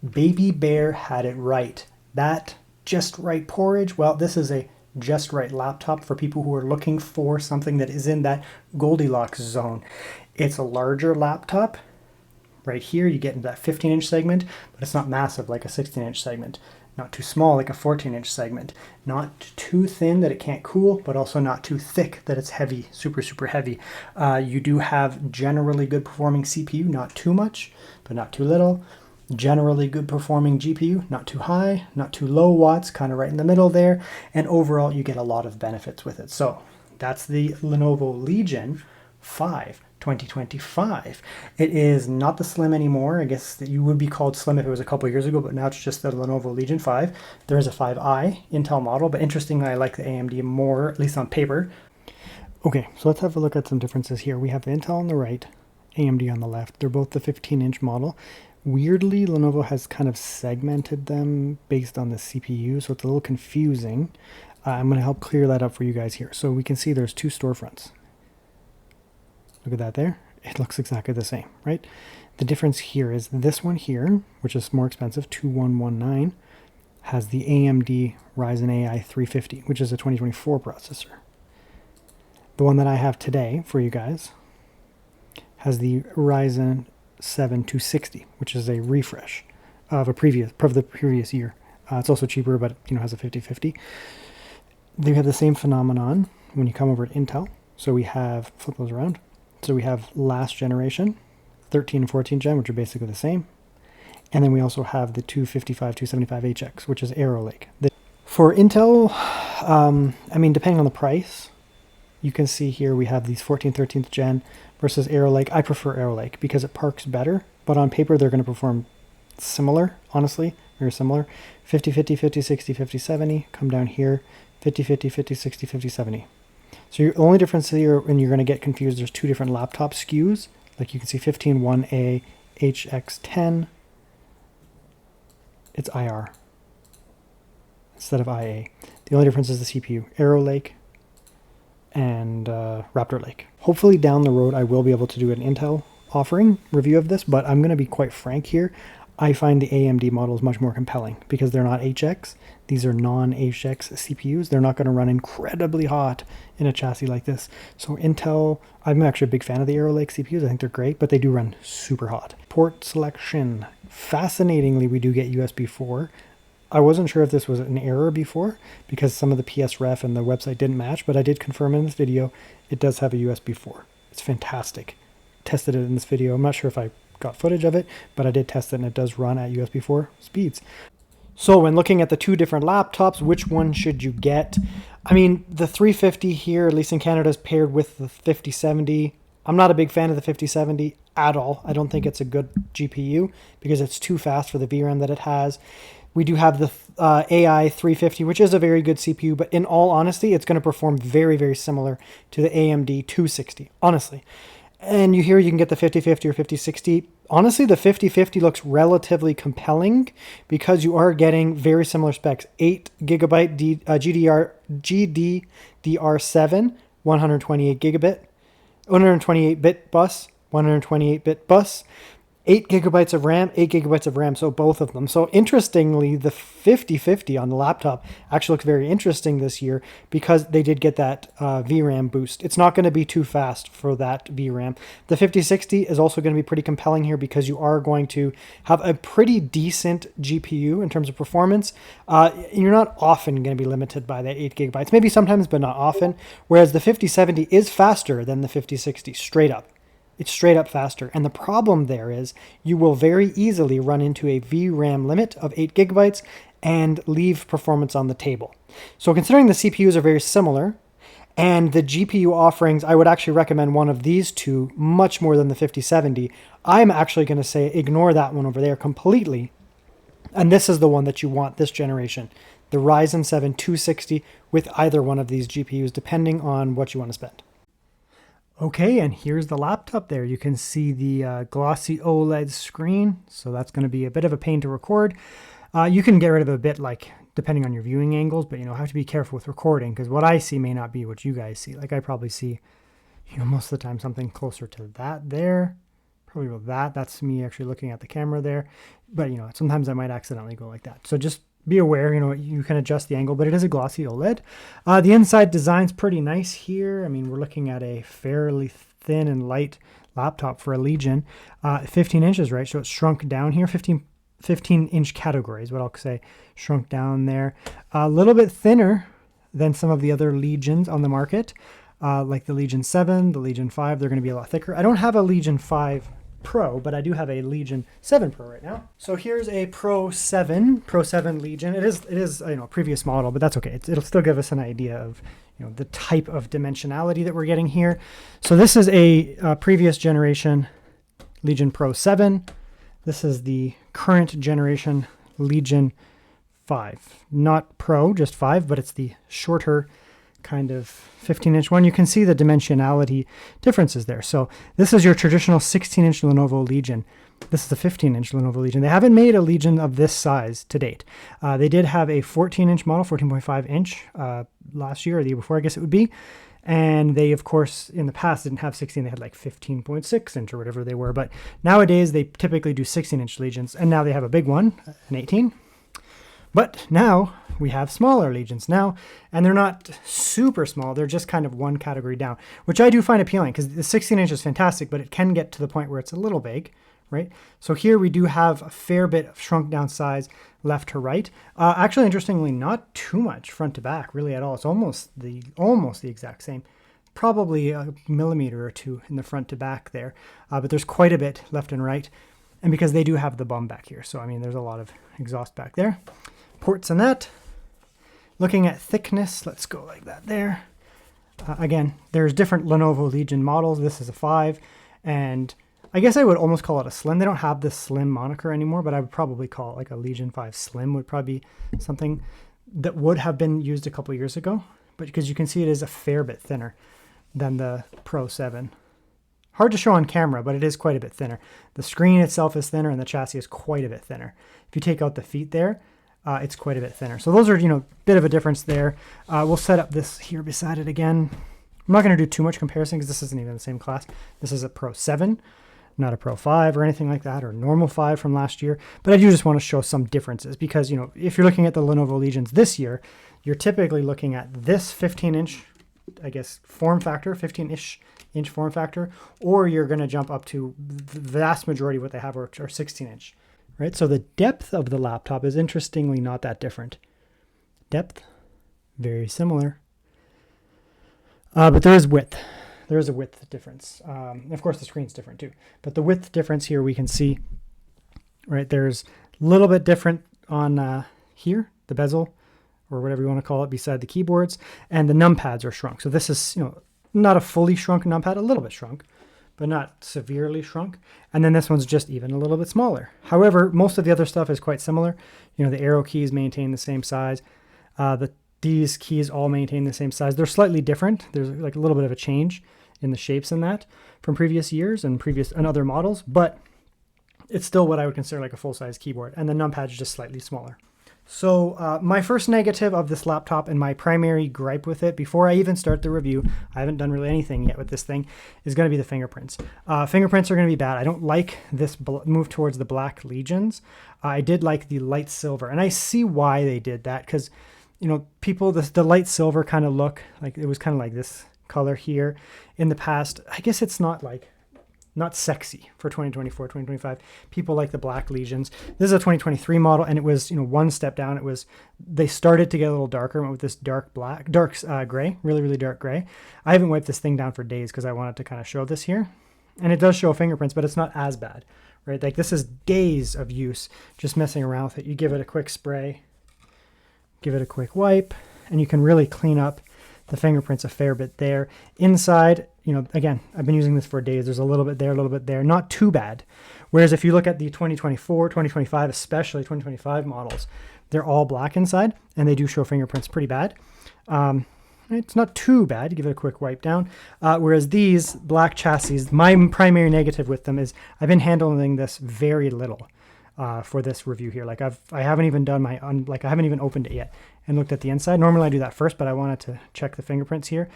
Baby Bear had it right. That just right porridge, well, this is a just right laptop for people who are looking for something that is in that Goldilocks zone. It's a larger laptop. Right here, you get into that 15-inch segment, but it's not massive like a 16-inch segment. Not too small like a 14-inch segment. Not too thin that it can't cool, but also not too thick that it's heavy, super, super heavy. You do have generally good performing CPU, not too much, but not too little. Generally good performing GPU, not too high, not too low watts, kind of right in the middle there. And overall, you get a lot of benefits with it. So that's the Lenovo Legion 5 2025. It is not the Slim anymore. I guess that you would be called Slim if it was a couple years ago, but now it's just the Lenovo Legion 5. There is a 5i Intel model, but interestingly, I like the AMD more, at least on paper. Okay, so let's have a look at some differences here. We have the Intel on the right, AMD on the left. They're both the 15-inch model. Weirdly, Lenovo has kind of segmented them based on the CPU, so it's a little confusing. I'm going to help clear that up for you guys here. So we can see there's two storefronts. Look at that there. It looks exactly the same, right? The difference here is this one here, which is more expensive, 2119, has the AMD Ryzen AI 350, which is a 2024 processor. The one that I have today for you guys has the Ryzen 7 260, which is a refresh of the previous year. It's also cheaper, but has a 50/50. They have the same phenomenon when you come over to Intel. So we have, flip those around. So we have last generation, 13 and 14 gen, which are basically the same. And then we also have the 255, 275HX, which is Arrow Lake. For Intel, depending on the price, you can see here we have these 14, 13th gen versus Arrow Lake. I prefer Arrow Lake because it parks better, but on paper they're going to perform similar, honestly, very similar. 50/50, 50/60, 50/70, come down here, 50/50, 50/60, 50/70. So your only difference here, and you're going to get confused, there's two different laptop SKUs. Like you can see 151A HX10, it's IR instead of IA. The only difference is the CPU, Arrow Lake and Raptor Lake. Hopefully down the road I will be able to do an Intel offering review of this, but I'm going to be quite frank here. I find the AMD models much more compelling because they're not HX. These are non-HX CPUs. They're not going to run incredibly hot in a chassis like this. So Intel, I'm actually a big fan of the Arrow Lake CPUs. I think they're great, but they do run super hot. Port selection. Fascinatingly, we do get USB 4. I wasn't sure if this was an error before because some of the PS ref and the website didn't match, but I did confirm in this video it does have a USB 4. It's fantastic. Tested it in this video. I'm not sure if I got footage of it, but I did test it and it does run at USB 4 speeds. So when looking at the two different laptops, which one should you get? The 350 here, at least in Canada, is paired with the 5070. I'm not a big fan of the 5070 at all. I don't think it's a good GPU because it's too fast for the VRAM that it has. We do have the AI 350, which is a very good CPU, but in all honesty, it's going to perform very, very similar to the AMD 260, honestly. And you can get the 5050 or 5060. Honestly, the 5050 looks relatively compelling because you are getting very similar specs. 8 gigabyte GDDR7, 128-bit bus, 128-bit bus. 8 gigabytes of RAM, 8 gigabytes of RAM, so both of them. So interestingly, the 5050 on the laptop actually looks very interesting this year because they did get that VRAM boost. It's not going to be too fast for that VRAM. The 5060 is also going to be pretty compelling here because you are going to have a pretty decent GPU in terms of performance. You're not often going to be limited by that 8 gigabytes, maybe sometimes, but not often. Whereas the 5070 is faster than the 5060, straight up. It's straight up faster. And the problem there is you will very easily run into a VRAM limit of 8 gigabytes and leave performance on the table. So considering the CPUs are very similar and the GPU offerings, I would actually recommend one of these two much more than the 5070. I'm actually going to say ignore that one over there completely. And this is the one that you want this generation. The Ryzen 7 260 with either one of these GPUs, depending on what you want to spend. Okay, and here's the laptop there. You can see the glossy OLED screen, so that's going to be a bit of a pain to record. You can get rid of it a bit, depending on your viewing angles, but have to be careful with recording because what I see may not be what you guys see. I probably see, most of the time something closer to that there. probably about that. That's me actually looking at the camera there. But, you know, sometimes I might accidentally go like that. So just be aware, you know, you can adjust the angle, but it is a glossy OLED. The inside design's pretty nice here. I mean, we're looking at a fairly thin and light laptop for a Legion. 15 inches, right? So it's shrunk down here. 15-inch category is what I'll say. Shrunk down there. A little bit thinner than some of the other Legions on the market. Like the Legion 7, the Legion 5, they're going to be a lot thicker. I don't have a Legion 5 Pro, but I do have a Legion 7 Pro right now. So here's a Pro 7 Legion. It is you know, a previous model, but that's okay. It'll still give us an idea of, you know, the type of dimensionality that we're getting here. So this is a previous generation Legion Pro 7. This is the current generation Legion 5. Not Pro, just 5, but it's the shorter kind of 15-inch one. You can see the dimensionality differences there. So this is your traditional 16-inch Lenovo Legion. This is a 15-inch Lenovo Legion. They haven't made a Legion of this size to date. They did have a 14-inch model, 14.5-inch last year or the year before, I guess it would be. And they, of course, in the past didn't have 16. They had like 15.6-inch or whatever they were. But nowadays, they typically do 16-inch Legions. And now they have a big one, an 18. But now we have smaller Legions now, and they're not super small. They're just kind of one category down, which I do find appealing because the 16-inch is fantastic, but it can get to the point where it's a little big, right? So here we do have a fair bit of shrunk down size left to right. Actually, interestingly, not too much front to back really at all. It's almost the exact same. Probably a millimeter or two in the front to back there, but there's quite a bit left and right. And because they do have the bum back here. So, I mean, there's a lot of exhaust back there. Ports and that. Looking at thickness, let's go like that there. Again, there's different Lenovo Legion models. This is a 5, and I guess I would almost call it a slim. They don't have this slim moniker anymore, but I would probably call it like a Legion 5 Slim would probably be something that would have been used a couple years ago, but because you can see it is a fair bit thinner than the Pro 7. Hard to show on camera, but it is quite a bit thinner. The screen itself is thinner, and the chassis is quite a bit thinner. If you take out the feet there, it's quite a bit thinner. So those are, you know, a bit of a difference there. We'll set up this here beside it again. I'm not going to do too much comparison because this isn't even the same class. This is a Pro 7, not a Pro 5 or anything like that, or normal 5 from last year. But I do just want to show some differences because, you know, if you're looking at the Lenovo Legions this year, you're typically looking at this 15-inch, I guess, form factor, 15-ish inch form factor, or you're going to jump up to the vast majority of what they have are 16-inch. Right, so the depth of the laptop is interestingly not that different. Depth, very similar. But there is width. There is a width difference. Of course, the screen's different too. But the width difference here we can see, right, there's a little bit different on here, the bezel, or whatever you want to call it, beside the keyboards. And the numpads are shrunk. So this is, you know, not a fully shrunk numpad, a little bit shrunk, but not severely shrunk. And then this one's just even a little bit smaller. However, most of the other stuff is quite similar. You know, the arrow keys maintain the same size. These keys all maintain the same size. They're slightly different. There's like a little bit of a change in the shapes in that from previous years and other models, but it's still what I would consider like a full-size keyboard. And the numpad's just slightly smaller. So my first negative of this laptop and my primary gripe with it, before I even start the review, I haven't done really anything yet with this thing, is going to be the fingerprints. Fingerprints are going to be bad. I don't like this move towards the black Legions. I did like the light silver, and I see why they did that, because, you know, people, the light silver kind of look like, it was kind of like this color here in the past. I guess it's not sexy for 2024, 2025. People like the black Legions. This is a 2023 model, and it was, you know, one step down. They started to get a little darker, went with this dark gray, really, really dark gray. I haven't wiped this thing down for days because I wanted to kind of show this here. And it does show fingerprints, but it's not as bad, right? Like, this is days of use just messing around with it. You give it a quick spray, give it a quick wipe, and you can really clean up the fingerprints a fair bit there. Inside, you know, again, I've been using this for days. There's a little bit there, not too bad. Whereas if you look at the 2024, 2025, especially 2025 models, they're all black inside, and they do show fingerprints pretty bad. It's not too bad. You give it a quick wipe down. Whereas these black chassis, my primary negative with them is I've been handling this very little for this review here. Like I haven't even done I haven't even opened it yet and looked at the inside. Normally I do that first, but I wanted to check the fingerprints here.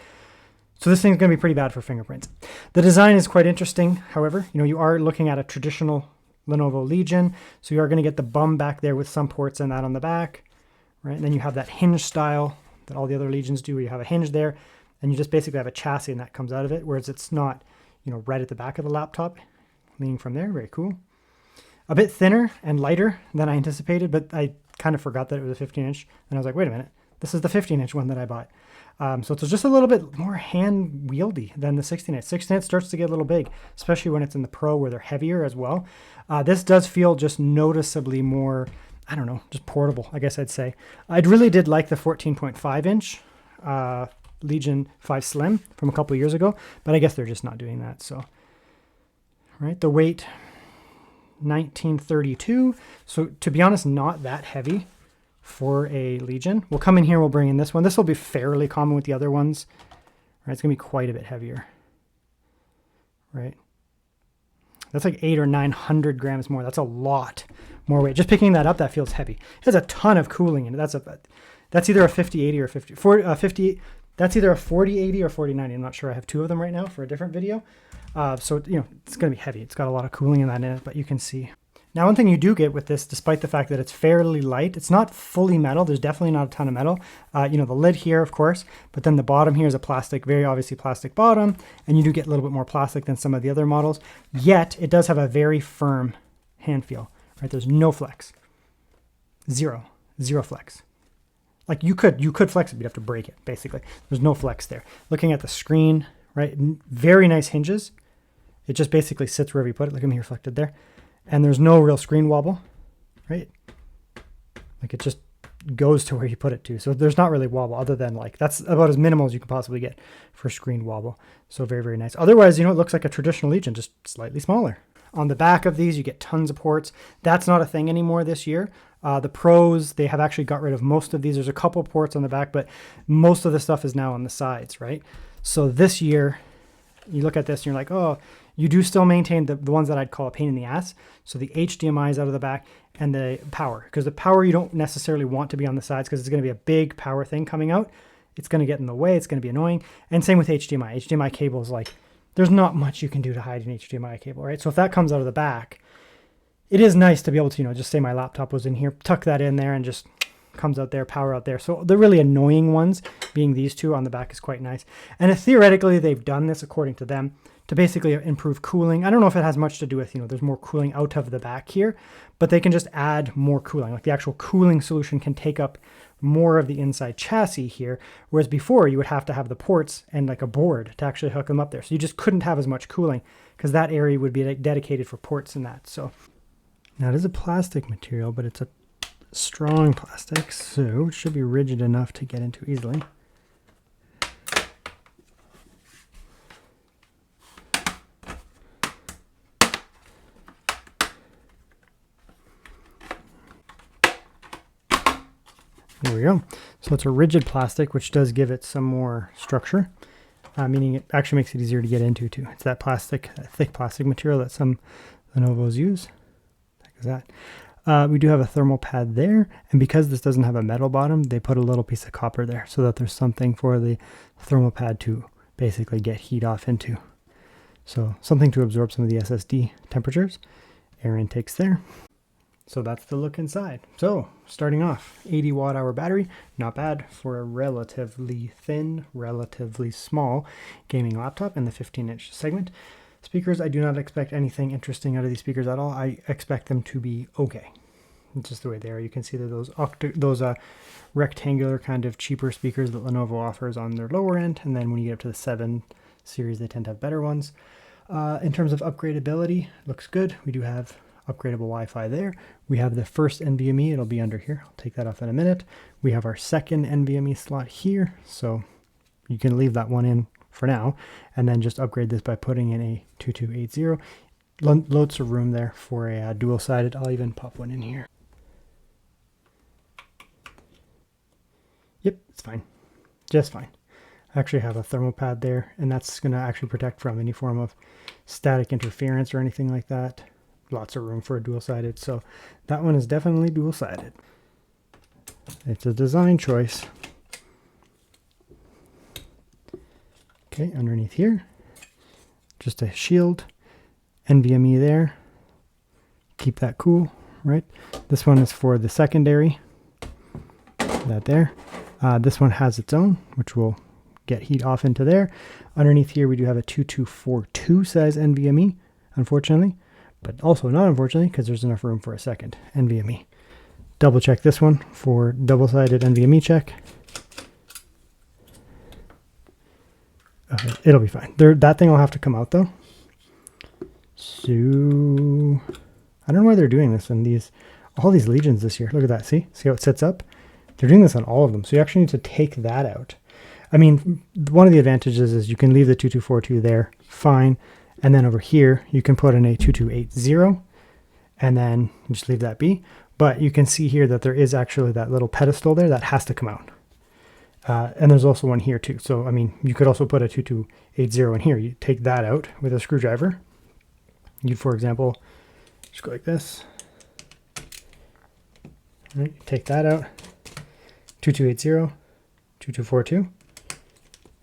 So this thing's going to be pretty bad for fingerprints. The design is quite interesting. However, you are looking at a traditional Lenovo Legion. So you are going to get the bum back there with some ports and that on the back, right? And then you have that hinge style that all the other Legions do, where you have a hinge there and you just basically have a chassis and that comes out of it, whereas it's not, right at the back of the laptop, leaning from there. Very cool. A bit thinner and lighter than I anticipated, but I kind of forgot that it was a 15-inch. And I was like, wait a minute, this is the 15-inch one that I bought. So it's just a little bit more hand wieldy than the 16-inch. 16-inch starts to get a little big, especially when it's in the Pro where they're heavier as well. This does feel just noticeably more, I don't know, just portable, I guess I'd say. I really did like the 14.5-inch Legion 5 Slim from a couple of years ago, but I guess they're just not doing that. So, right, the weight, 1932. So to be honest, not that heavy for a Legion. We'll come in here, we'll bring in this one. This will be fairly common with the other ones. Right, it's gonna be quite a bit heavier. Right, that's like 800 or 900 grams more. That's a lot more weight. Just picking that up, that feels heavy. It has a ton of cooling in it. That's either a 5080 or 50. That's either a 4080 or 4090. I'm not sure. I have two of them right now for a different video. So it's gonna be heavy. It's got a lot of cooling in that in it, but you can see. Now, one thing you do get with this, despite the fact that it's fairly light, it's not fully metal. There's definitely not a ton of metal. The lid here, of course, but then the bottom here is a plastic, very obviously plastic bottom, and you do get a little bit more plastic than some of the other models. Yet, it does have a very firm hand feel, right? There's no flex. Zero flex. Like you could flex it, but you'd have to break it, basically. There's no flex there. Looking at the screen, right? Very nice hinges. It just basically sits wherever you put it. Look at me reflected there. And there's no real screen wobble, right? Like it just goes to where you put it to. So there's not really wobble other than that's about as minimal as you can possibly get for screen wobble. So very, very nice. Otherwise, it looks like a traditional Legion, just slightly smaller. On the back of these, you get tons of ports. That's not a thing anymore this year. The Pros, they have actually got rid of most of these. There's a couple ports on the back, but most of the stuff is now on the sides, right? So this year, you look at this and you're like, oh, you do still maintain the ones that I'd call a pain in the ass. So the HDMI is out of the back and the power, because the power you don't necessarily want to be on the sides because it's going to be a big power thing coming out. It's going to get in the way. It's going to be annoying. And same with HDMI. HDMI cable is there's not much you can do to hide an HDMI cable, right? So if that comes out of the back, it is nice to be able to, just say my laptop was in here, tuck that in there and just comes out there, power out there. So the really annoying ones being these two on the back is quite nice. And theoretically, they've done this according to them to basically improve cooling. I don't know if it has much to do with, there's more cooling out of the back here, but they can just add more cooling. Like the actual cooling solution can take up more of the inside chassis here, whereas before you would have to have the ports and like a board to actually hook them up there. So you just couldn't have as much cooling because that area would be dedicated for ports and that. So now it is a plastic material, but it's a strong plastic, so it should be rigid enough to get into easily. There we go. So it's a rigid plastic, which does give it some more structure, meaning it actually makes it easier to get into too. It's that plastic, that thick plastic material that some Lenovos use. Like that. We do have a thermal pad there, and because this doesn't have a metal bottom, they put a little piece of copper there so that there's something for the thermal pad to basically get heat off into. So something to absorb some of the SSD temperatures. Air intakes there. So that's the look inside. So starting off, 80 watt hour battery, not bad for a relatively thin, relatively small gaming laptop in the 15-inch segment. Speakers, I do not expect anything interesting out of these speakers at all. I expect them to be okay. It's just the way they are. You can see that those rectangular kind of cheaper speakers that Lenovo offers on their lower end, and then when you get up to the 7 series, they tend to have better ones. In terms of upgradability, looks good. We do have upgradable Wi-Fi there. We have the first NVMe, it'll be under here. I'll take that off in a minute. We have our second NVMe slot here, so you can leave that one in for now, and then just upgrade this by putting in a 2280. Loads of room there for a dual-sided. I'll even pop one in here. Yep, it's fine. Just fine. I actually have a thermal pad there, and that's going to actually protect from any form of static interference or anything like that. Lots of room for a dual-sided, so that one is definitely dual-sided. It's a design choice. Okay, underneath here, just a shield, NVMe there. Keep that cool, right? This one is for the secondary, that there. This one has its own, which will get heat off into there. Underneath here, we do have a 2242 size NVMe, unfortunately, but also not unfortunately, because there's enough room for a second NVMe. Double check this one for double-sided NVMe check. Okay, it'll be fine. That thing will have to come out though. So I don't know why they're doing this in all these Legions this year. Look at that. See how it sits up? They're doing this on all of them. So you actually need to take that out. I mean, one of the advantages is you can leave the 2242 there, fine. And then over here, you can put in a 2280 and then just leave that be. But you can see here that there is actually that little pedestal there that has to come out. And there's also one here too. So, I mean, you could also put a 2280 in here. You take that out with a screwdriver. You, for example, just go like this. All right, take that out. 2280, 2242.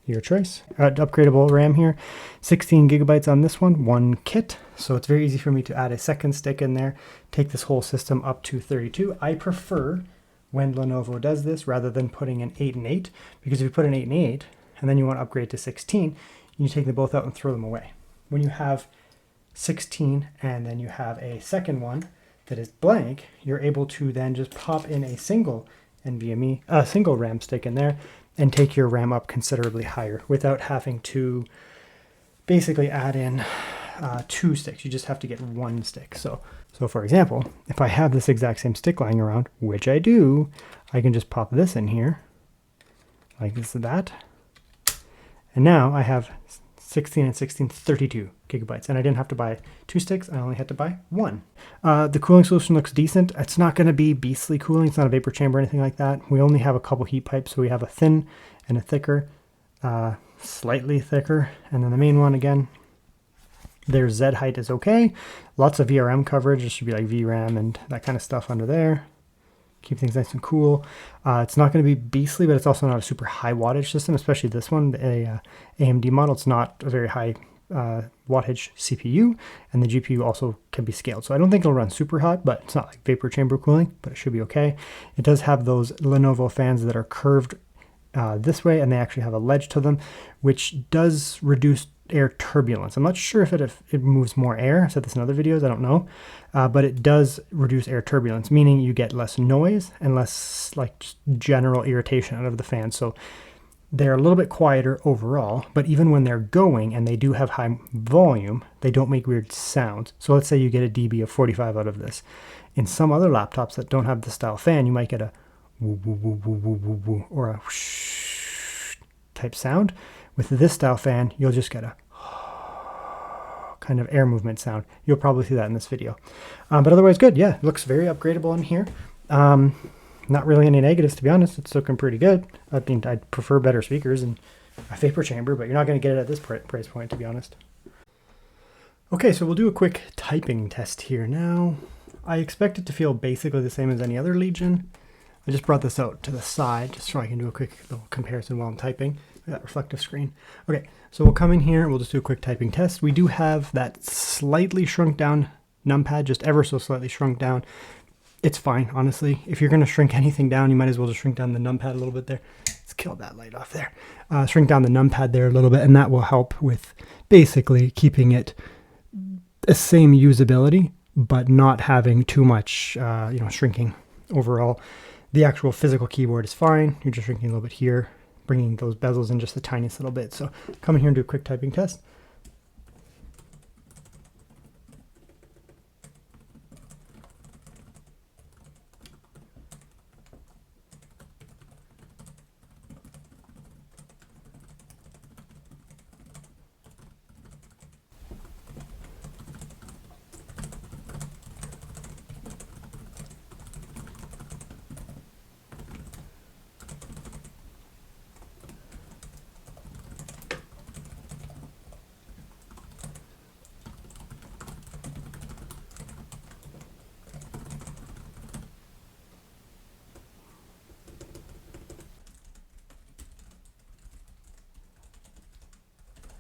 Your choice. Upgradable RAM here. 16 gigabytes on this one kit. So it's very easy for me to add a second stick in there. Take this whole system up to 32. I prefer when Lenovo does this rather than putting an 8 and 8, because if you put an 8 and 8 and then you want to upgrade to 16, you take them both out and throw them away. When you have 16 and then you have a second one that is blank, you're able to then just pop in a single NVMe, a single RAM stick in there and take your RAM up considerably higher without having to basically add in 2 sticks. You just have to get 1 stick. So for example, if I have this exact same stick lying around, which I do, I can just pop this in here like this and that. And now I have 16 and 16, 32 gigabytes. And I didn't have to buy 2 sticks. I only had to buy 1. The cooling solution looks decent. It's not going to be beastly cooling. It's not a vapor chamber or anything like that. We only have a couple heat pipes. So we have a thin and a thicker, slightly thicker. And then the main one again, their Z height is okay. Lots of VRM coverage. It should be like VRAM and that kind of stuff under there. Keep things nice and cool. It's not going to be beastly, but it's also not a super high wattage system, especially this one, the AMD model. It's not a very high wattage CPU, and the GPU also can be scaled. So I don't think it'll run super hot, but it's not like vapor chamber cooling, but it should be okay. It does have those Lenovo fans that are curved this way, and they actually have a ledge to them, which does reduce air turbulence. I'm not sure if it moves more air. I said this in other videos, I don't know. But it does reduce air turbulence, meaning you get less noise and less like just general irritation out of the fan. So they're a little bit quieter overall, but even when they're going and they do have high volume, they don't make weird sounds. So let's say you get a dB of 45 out of this. In some other laptops that don't have this style fan, you might get a woo, woo, woo, woo, woo, woo, woo, or a whoosh type sound. With this style fan, you'll just get a kind of air movement sound. You'll probably see that in this video. But otherwise good. Yeah, it looks very upgradable in here. Not really any negatives, to be honest. It's looking pretty good. I mean, I'd prefer better speakers and a vapor chamber, but you're not going to get it at this price point, to be honest. Okay, so we'll do a quick typing test here now. I expect it to feel basically the same as any other Legion. I just brought this out to the side just so I can do a quick little comparison while I'm typing. That reflective screen. Okay, so we'll come in here, we'll just do a quick typing test. We do have that slightly shrunk down numpad, just ever so slightly shrunk down. It's fine, honestly. If you're going to shrink anything down, you might as well just shrink down the numpad a little bit there. Let's kill that light off there. Shrink down the numpad there a little bit, and that will help with basically keeping it the same usability, but not having too much, shrinking overall. The actual physical keyboard is fine. You're just shrinking a little bit here, bringing those bezels in just the tiniest little bit. So come in here and do a quick typing test.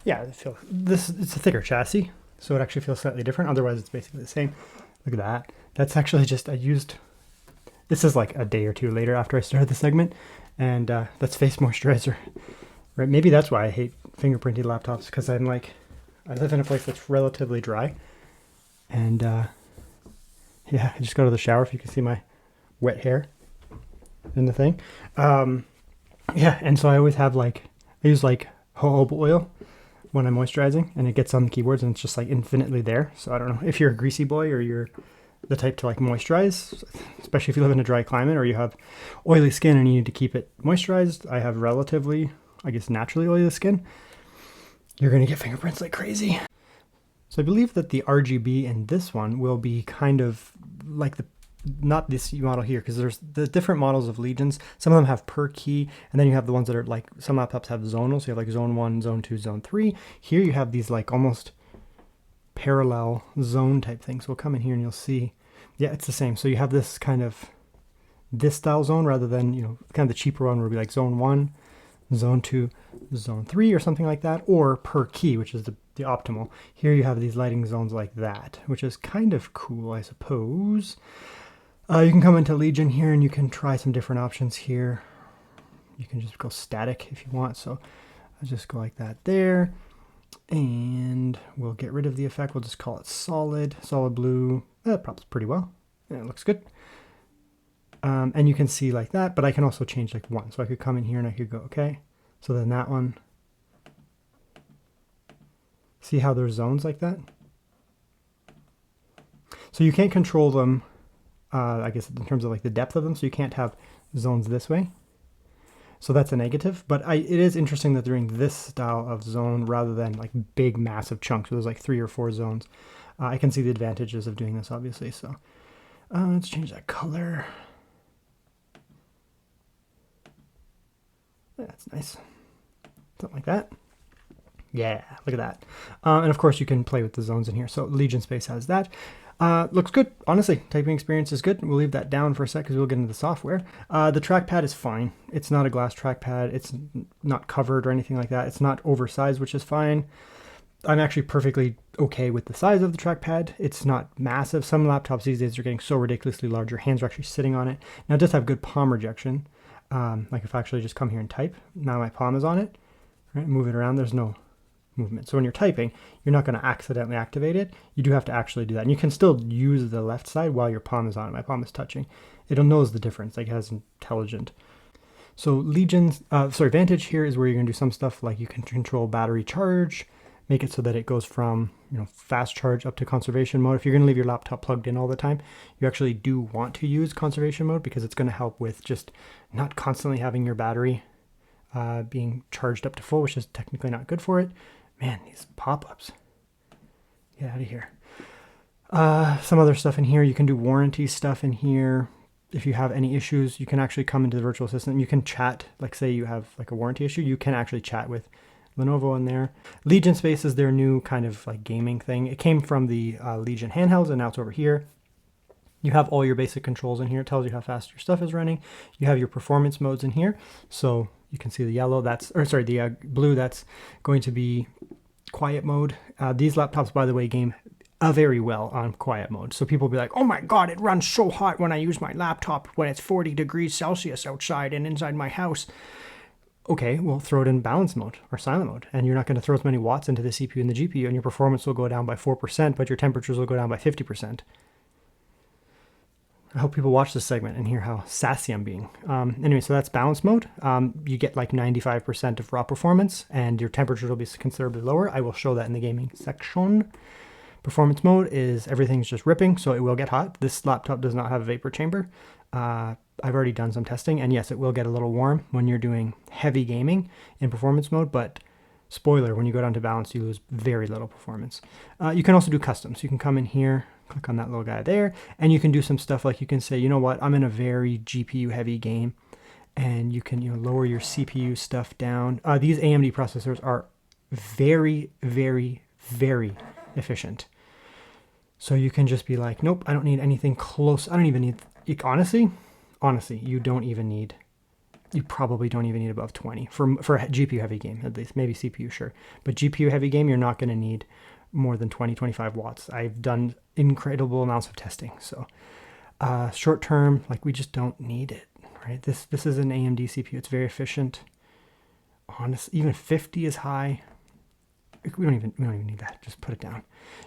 Yeah, it's a thicker chassis, so it actually feels slightly different. Otherwise, it's basically the same. Look at that. That's actually just, this is like a day or two later after I started the segment, and that's face moisturizer. Right? Maybe that's why I hate fingerprinted laptops, because I live in a place that's relatively dry, and yeah, I just go to the shower if you can see my wet hair in the thing. Yeah, and so I always have I use jojoba oil when I'm moisturizing, and it gets on the keyboards, and it's just infinitely there. So I don't know if you're a greasy boy or you're the type to moisturize, especially if you live in a dry climate or you have oily skin and you need to keep it moisturized. I have relatively, I guess, naturally oily skin. You're going to get fingerprints like crazy. So I believe that the RGB in this one will be kind of like not this model here, because there's the different models of Legions. Some of them have per key, and then you have the ones that are some laptops have zonal, so you have zone 1, zone 2, zone 3. Here you have these almost parallel zone type things. So we'll come in here and you'll see, yeah, it's the same. So you have this this style zone, rather than, kind of the cheaper one where it'd be zone 1, zone 2, zone 3 or something like that, or per key, which is the optimal. Here you have these lighting zones like that, which is kind of cool, I suppose. You can come into Legion here and you can try some different options here. You can just go static if you want. So I'll just go like that there. And we'll get rid of the effect. We'll just call it solid blue. That pops pretty well. Yeah, it looks good. And you can see like that, but I can also change one. So I could come in here and I could go, okay. So then that one, see how there's zones like that? So you can't control them, I guess, in terms of the depth of them. So you can't have zones this way. So that's a negative, but it is interesting that they're doing this style of zone rather than big massive chunks. So there's 3 or 4 zones. I can see the advantages of doing this, obviously. So let's change that color. Yeah, that's nice. Something like that. Yeah, look at that. And of course you can play with the zones in here. So Legion Space has that. Looks good. Honestly, typing experience is good. We'll leave that down for a sec because we'll get into the software. The trackpad is fine. It's not a glass trackpad. It's not covered or anything like that. It's not oversized, which is fine. I'm actually perfectly okay with the size of the trackpad. It's not massive. Some laptops these days are getting so ridiculously large. Your hands are actually sitting on it. Now it does have good palm rejection. If I actually just come here and type, now my palm is on it. Right, move it around. There's no movement. So when you're typing, you're not going to accidentally activate it. You do have to actually do that. And you can still use the left side while your palm is on it. My palm is touching. It knows the difference. It has intelligent. So Vantage here is where you're going to do some stuff you can control battery charge, make it so that it goes from fast charge up to conservation mode. If you're going to leave your laptop plugged in all the time, you actually do want to use conservation mode because it's going to help with just not constantly having your battery being charged up to full, which is technically not good for it. Man, these pop-ups. Get out of here. Some other stuff in here. You can do warranty stuff in here. If you have any issues, you can actually come into the virtual assistant and you can chat. Say you have a warranty issue, you can actually chat with Lenovo in there. Legion Space is their new kind of gaming thing. It came from the Legion handhelds and now it's over here. You have all your basic controls in here. It tells you how fast your stuff is running. You have your performance modes in here. So you can see the yellow, the blue, that's going to be quiet mode. These laptops, by the way, game very well on quiet mode. So people will be like, oh my God, it runs so hot when I use my laptop when it's 40 degrees Celsius outside and inside my house. Okay, well, throw it in balance mode or silent mode, and you're not going to throw as many watts into the CPU and the GPU, and your performance will go down by 4%, but your temperatures will go down by 50%. I hope people watch this segment and hear how sassy I'm being. Anyway, so that's balance mode. You get 95% of raw performance and your temperature will be considerably lower. I will show that in the gaming section. Performance mode is everything's just ripping, so it will get hot. This laptop does not have a vapor chamber. I've already done some testing, and yes, it will get a little warm when you're doing heavy gaming in performance mode, but spoiler, when you go down to balance, you lose very little performance. You can also do customs. You can come in here, click on that little guy there, and you can do some stuff you can say, you know what, I'm in a very GPU heavy game, and you can lower your CPU stuff down. These AMD processors are very, very, very efficient. So you can just be like, nope, I don't need anything close. I don't even need, honestly, you don't even need You probably don't even need above 20 for a GPU heavy game, at least. Maybe CPU, sure. But GPU heavy game, you're not going to need more than 20, 25 watts. I've done incredible amounts of testing. So short term, like we just don't need it, right? This is an AMD CPU. It's very efficient. Honestly, even 50 is high. We don't even need that. Just put it down.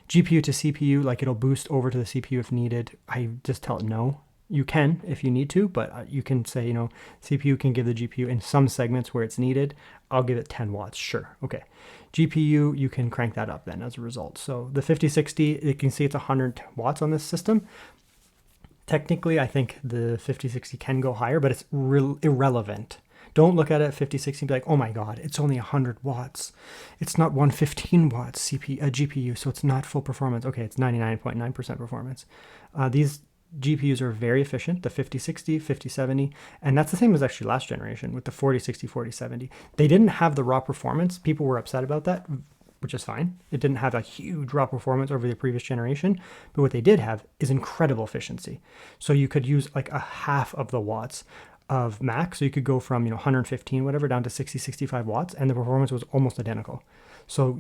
GPU to CPU, like it'll boost over to the CPU if needed. I just tell it no. You can if you need to, but you can say, you know, CPU can give the GPU in some segments where it's needed. I'll give it 10 watts. Sure. Okay. GPU, you can crank that up then as a result. So the 5060, you can see it's 100 watts on this system. Technically, I think the 5060 can go higher, but it's irrelevant. Don't look at it at 5060 and be like, oh my God, it's only 100 watts. It's not 115 watts GPU, so it's not full performance. Okay, it's 99.9% performance. These GPUs are very efficient, the 5060, 5070, and that's the same as actually last generation with the 4060, 4070. They didn't have the raw performance. People were upset about that, which is fine. It didn't have a huge raw performance over the previous generation, but what they did have is incredible efficiency. So you could use like a half of the watts of max. So you could go from, 115, whatever, down to 60, 65 watts, and the performance was almost identical. So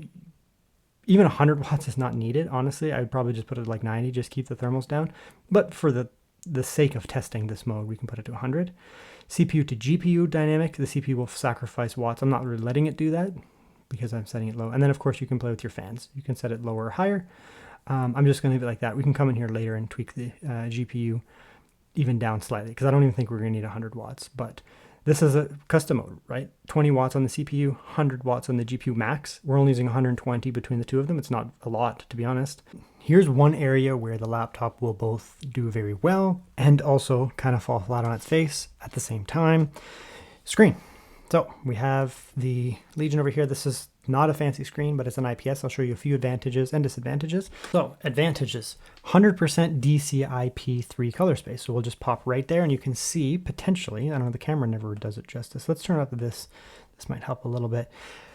even 100 watts is not needed. Honestly, I'd probably just put it like 90, just keep the thermals down. But for the sake of testing this mode, we can put it to 100. CPU to GPU dynamic, the CPU will sacrifice watts. I'm not really letting it do that because I'm setting it low. And then of course you can play with your fans. You can set it lower or higher. I'm just going to leave it like that. We can come in here later and tweak the GPU even down slightly because I don't even think we're going to need 100 watts. But this is a custom mode, right? 20 watts on the CPU, 100 watts on the GPU max. We're only using 120 between the two of them. It's not a lot, to be honest. Here's one area where the laptop will both do very well and also kind of fall flat on its face at the same time. Screen. So we have the Legion over here. This is not a fancy screen, but it's an IPS. I'll show you a few advantages and disadvantages. So advantages, 100% DCI-P3 color space. So we'll just pop right there and you can see potentially, I don't know, the camera never does it justice. Let's turn up this. This might help a little bit.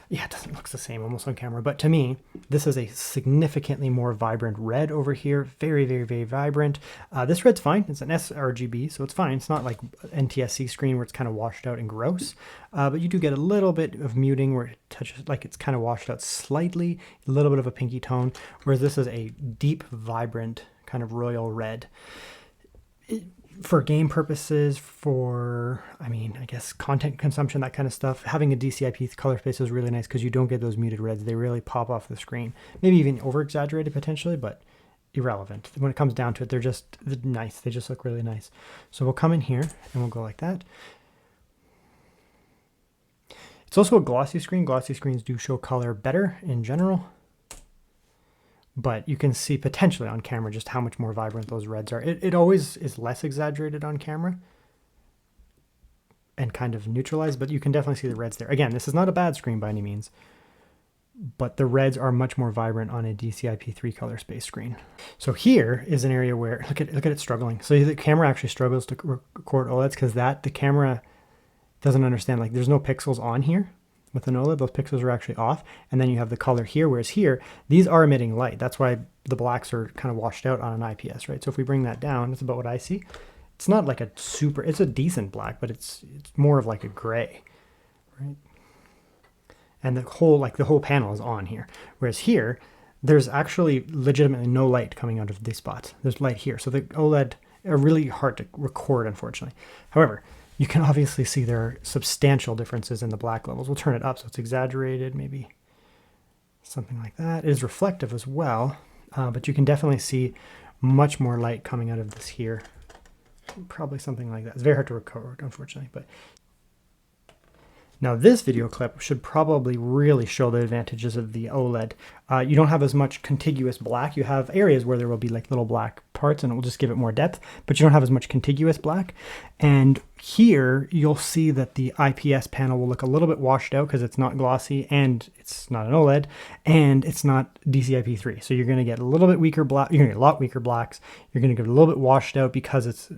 Yeah, it doesn't look the same almost on camera, but to me, this is a significantly more vibrant red over here. Very, very, very vibrant. This red's fine. It's an sRGB, so it's fine. It's not like NTSC screen where it's kind of washed out and gross, but you do get a little bit of muting where it touches, like it's kind of washed out slightly, a little bit of a pinky tone, whereas this is a deep, vibrant kind of royal red. For game purposes, for, I guess, content consumption, that kind of stuff, having a DCI-P color space is really nice because you don't get those muted reds. They really pop off the screen. Maybe even over-exaggerated potentially, but irrelevant. When it comes down to it, they're nice. They just look really nice. So we'll come in here and we'll go like that. It's also a glossy screen. Glossy screens do show color better in general. But you can see potentially on camera just how much more vibrant those reds are. It always is less exaggerated on camera and kind of neutralized, but you can definitely see the reds there. Again, this is not a bad screen by any means, but the reds are much more vibrant on a DCI-P3 color space screen. So here is an area where, look at it struggling. So the camera actually struggles to record OLEDs because the camera doesn't understand, like there's no pixels on here. With an OLED, those pixels are actually off, and then you have the color here, whereas here, these are emitting light. That's why the blacks are kind of washed out on an IPS, right? So if we bring that down, that's about what I see. It's not like it's a decent black, but it's more of like a gray, right? And the whole panel is on here. Whereas here, there's actually legitimately no light coming out of these spots. There's light here. So the OLED are really hard to record, unfortunately. However, you can obviously see there are substantial differences in the black levels. We'll turn it up so it's exaggerated, maybe something like that. It is reflective as well, but you can definitely see much more light coming out of this here. Probably something like that. It's very hard to record, unfortunately, but now this video clip should probably really show the advantages of the OLED. You don't have as much contiguous black. You have areas where there will be like little black parts and it will just give it more depth, but you don't have as much contiguous black. And here you'll see that the IPS panel will look a little bit washed out because it's not glossy and it's not an OLED and it's not DCI-P3. So you're going to get a little bit weaker black. You're going to get a lot weaker blacks. You're going to get a little bit washed out because it's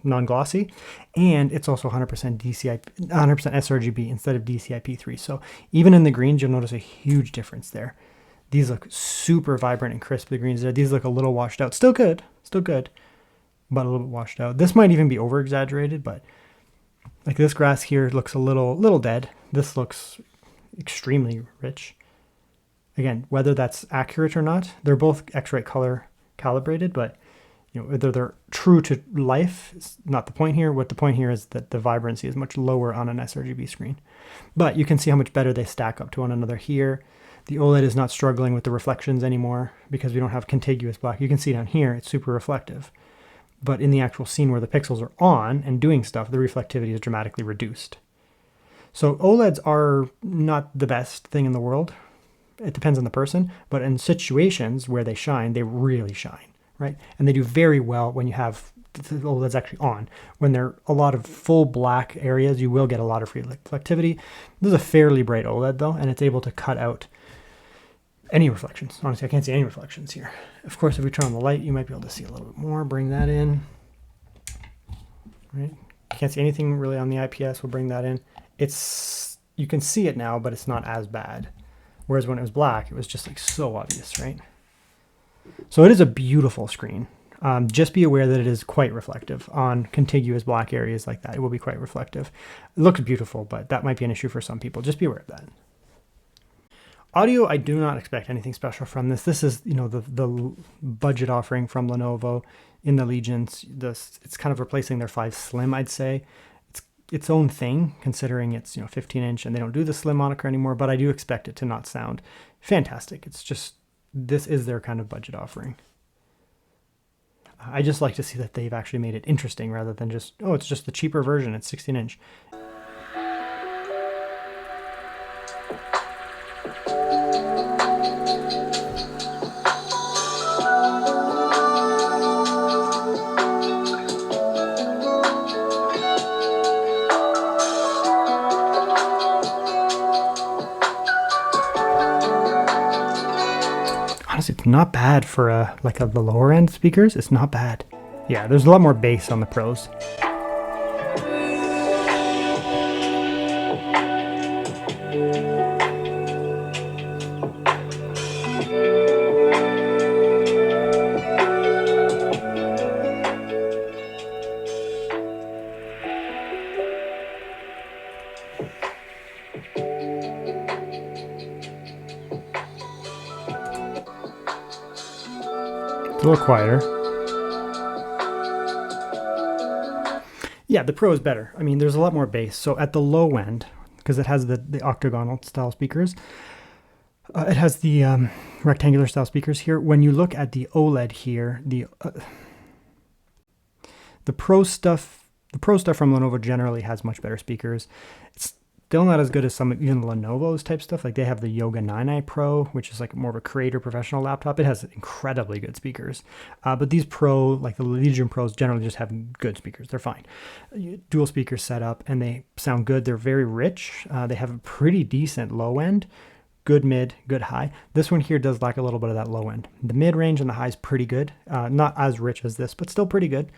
non-glossy, and it's also 100% sRGB instead of DCI-P3. So even in the greens, you'll notice a huge difference there. These look super vibrant and crisp, the greens there. These look a little washed out. Still good, but a little bit washed out. This might even be over-exaggerated, but Like this grass here looks a little dead. This looks extremely rich. Again, whether that's accurate or not, they're both X-ray color calibrated, but whether they're true to life is not the point here. What the point here is that the vibrancy is much lower on an sRGB screen. But you can see how much better they stack up to one another here. The OLED is not struggling with the reflections anymore because we don't have contiguous black. You can see down here, it's super reflective. But in the actual scene where the pixels are on and doing stuff, the reflectivity is dramatically reduced. So OLEDs are not the best thing in the world. It depends on the person, but in situations where they shine, they really shine. Right? And they do very well when you have the OLEDs actually on. When there are a lot of full black areas, you will get a lot of reflectivity. This is a fairly bright OLED though, and it's able to cut out any reflections. Honestly, I can't see any reflections here. Of course, if we turn on the light, you might be able to see a little bit more. Bring that in. Right? You can't see anything really on the IPS. We'll bring that in. You can see it now, but it's not as bad. Whereas when it was black, it was just like so obvious, right? So it is a beautiful screen. Just be aware that it is quite reflective on contiguous black areas like that. It will be quite reflective. It looks beautiful, but that might be an issue for some people. Just be aware of that. Audio, I do not expect anything special from this. This is, the budget offering from Lenovo in the Legions. It's kind of replacing their 5 Slim, I'd say. It's its own thing, considering it's 15-inch and they don't do the Slim moniker anymore. But I do expect it to not sound fantastic. It's just, this is their kind of budget offering. I just like to see that they've actually made it interesting rather than just, oh, it's just the cheaper version, it's 16-inch. Honestly, it's not bad for the lower end speakers. It's not bad. Yeah, there's a lot more bass on the Pros. A little quieter. Yeah, the Pro is better. I mean, there's a lot more bass. So at the low end, because it has the octagonal style speakers, it has the rectangular style speakers here. When you look at the OLED here, the Pro stuff from Lenovo generally has much better speakers. It's still not as good as some even Lenovo's type stuff. Like they have the Yoga 9i Pro, which is like more of a creator professional laptop. It has incredibly good speakers. But these Pro, like the Legion Pros, generally just have good speakers. They're fine. Dual speaker setup, and they sound good. They're very rich. They have a pretty decent low end, good mid, good high. This one here does lack a little bit of that low end. The mid range and the high is pretty good. Not as rich as this, but still pretty good.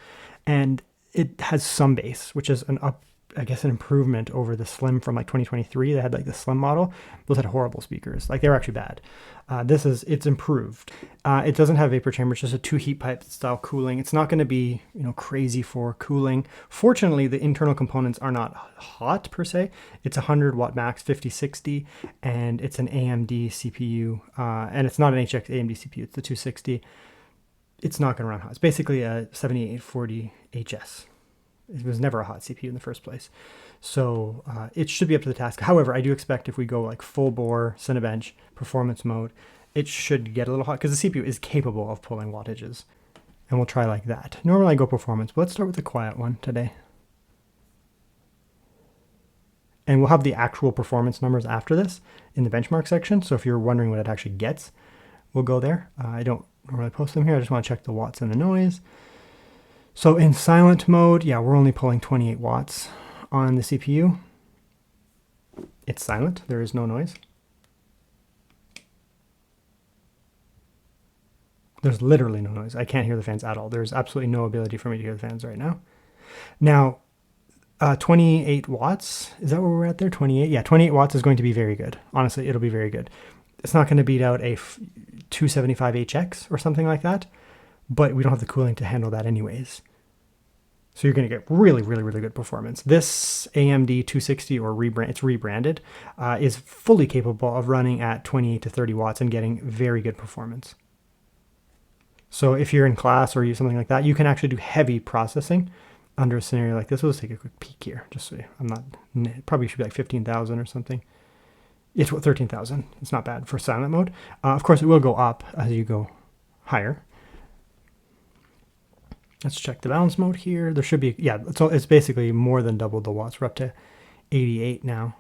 And it has some bass, which is an improvement over the Slim from like 2023. They had like the Slim model. Those had horrible speakers. Like they were actually bad. It's improved. It doesn't have vapor chamber. It's just a 2 heat pipe style cooling. It's not going to be, crazy for cooling. Fortunately, the internal components are not hot per se. It's 100 watt max, 5060, and it's an AMD CPU. And it's not an HX AMD CPU. It's the 260. It's not going to run hot. It's basically a 7840 HS. It was never a hot CPU in the first place. So it should be up to the task. However, I do expect if we go like full bore Cinebench performance mode, it should get a little hot because the CPU is capable of pulling wattages. And we'll try like that. Normally I go performance, but let's start with the quiet one today. And we'll have the actual performance numbers after this in the benchmark section. So if you're wondering what it actually gets, we'll go there. I don't normally post them here. I just want to check the watts and the noise. So in silent mode, yeah, we're only pulling 28 watts on the CPU. It's silent, there is no noise. There's literally no noise. I can't hear the fans at all. There's absolutely no ability for me to hear the fans right now. Now, 28 watts, is that where we're at there? 28? Yeah, 28 watts is going to be very good. Honestly, it'll be very good. It's not going to beat out a 275HX or something like that, but we don't have the cooling to handle that anyways. So you're going to get really, really, really good performance. This AMD 260, or it's rebranded, is fully capable of running at 28 to 30 watts and getting very good performance. So if you're in class or something like that, you can actually do heavy processing under a scenario like this. Let's take a quick peek here, just so I'm not, probably should be like 15,000 or something. It's 13,000. It's not bad for silent mode. Of course, it will go up as you go higher. Let's check the balance mode here. There should be, yeah, so it's basically more than double the watts. We're up to 88 now.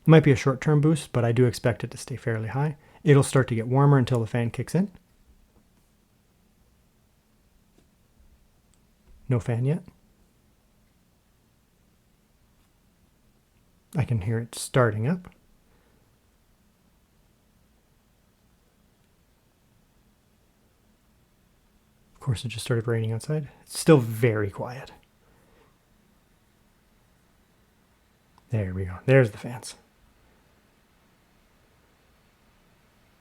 It might be a short-term boost, but I do expect it to stay fairly high. It'll start to get warmer until the fan kicks in. No fan yet. I can hear it starting up. Of course, it just started raining outside. It's still very quiet. There we go. There's the fans.